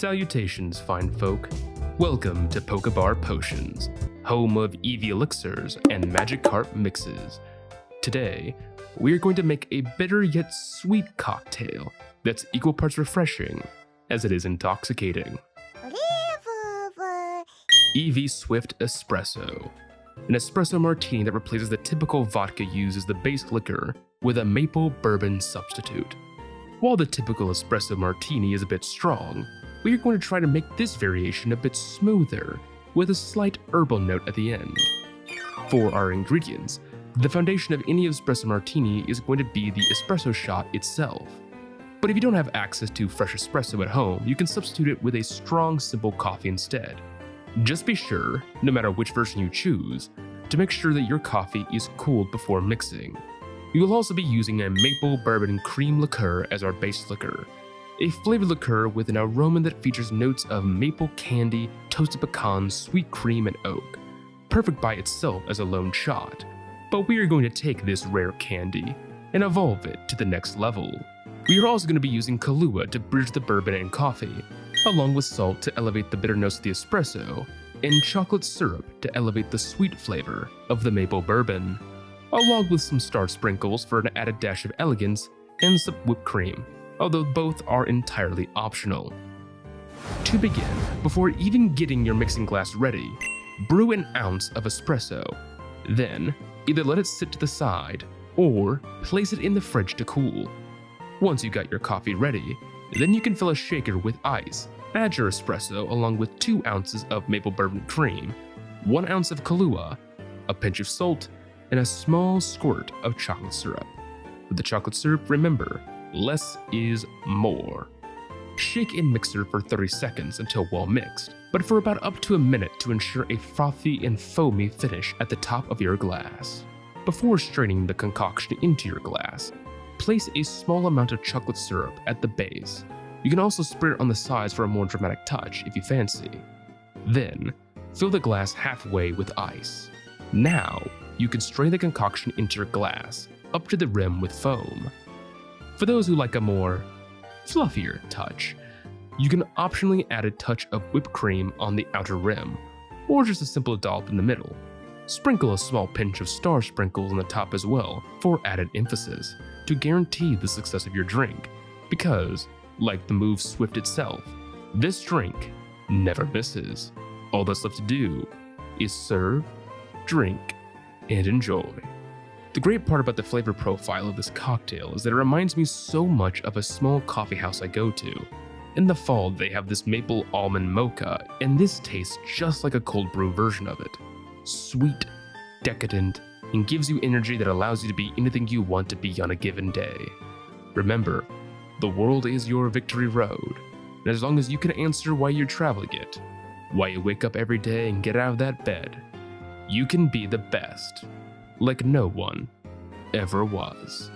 Salutations, fine folk. Welcome to Pokébar Potions, home of Eevee elixirs and magic carp mixes. Today, we are going to make a bitter yet sweet cocktail that's equal parts refreshing as it is intoxicating. Eevee Swift Espresso. An espresso martini that replaces the typical vodka used as the base liquor with a maple bourbon substitute. While the typical espresso martini is a bit strong, we are going to try to make this variation a bit smoother, with a slight herbal note at the end. For our ingredients, the foundation of any espresso martini is going to be the espresso shot itself. But if you don't have access to fresh espresso at home, you can substitute it with a strong, simple coffee instead. Just be sure, no matter which version you choose, to make sure that your coffee is cooled before mixing. You will also be using a Maple Bourbon Crème liqueur as our base liquor, a flavored liqueur with an aroma that features notes of maple candy, toasted pecans, sweet cream, and oak, perfect by itself as a lone shot. But we are going to take this rare candy and evolve it to the next level. We are also going to be using Kahlúa to bridge the bourbon and coffee, along with salt to elevate the bitter notes of the espresso, and chocolate syrup to elevate the sweet flavor of the maple bourbon, along with some star sprinkles for an added dash of elegance and some whipped cream, although both are entirely optional. To begin, before even getting your mixing glass ready, brew an ounce of espresso. Then, either let it sit to the side or place it in the fridge to cool. Once you got your coffee ready, then you can fill a shaker with ice, add your espresso along with 2 ounces of Maple Bourbon Crème, 1 ounce of Kahlúa, a pinch of salt, and a small squirt of chocolate syrup. With the chocolate syrup, remember, less is more. Shake in mixer for 30 seconds until well mixed, but for about up to a minute to ensure a frothy and foamy finish at the top of your glass. Before straining the concoction into your glass, place a small amount of chocolate syrup at the base. You can also spread it on the sides for a more dramatic touch if you fancy. Then, fill the glass halfway with ice. Now, you can strain the concoction into your glass, up to the rim with foam. For those who like a more fluffier touch, you can optionally add a touch of whipped cream on the outer rim, or just a simple dollop in the middle. Sprinkle a small pinch of star sprinkles on the top as well for added emphasis, to guarantee the success of your drink, because, like the move Swift itself, this drink never misses. All that's left to do is serve, drink, and enjoy. The great part about the flavor profile of this cocktail is that it reminds me so much of a small coffee house I go to. In the fall, they have this maple almond mocha, and this tastes just like a cold brew version of it. Sweet, decadent, and gives you energy that allows you to be anything you want to be on a given day. Remember, the world is your victory road, and as long as you can answer why you're traveling it, why you wake up every day and get out of that bed, you can be the best, like no one ever was.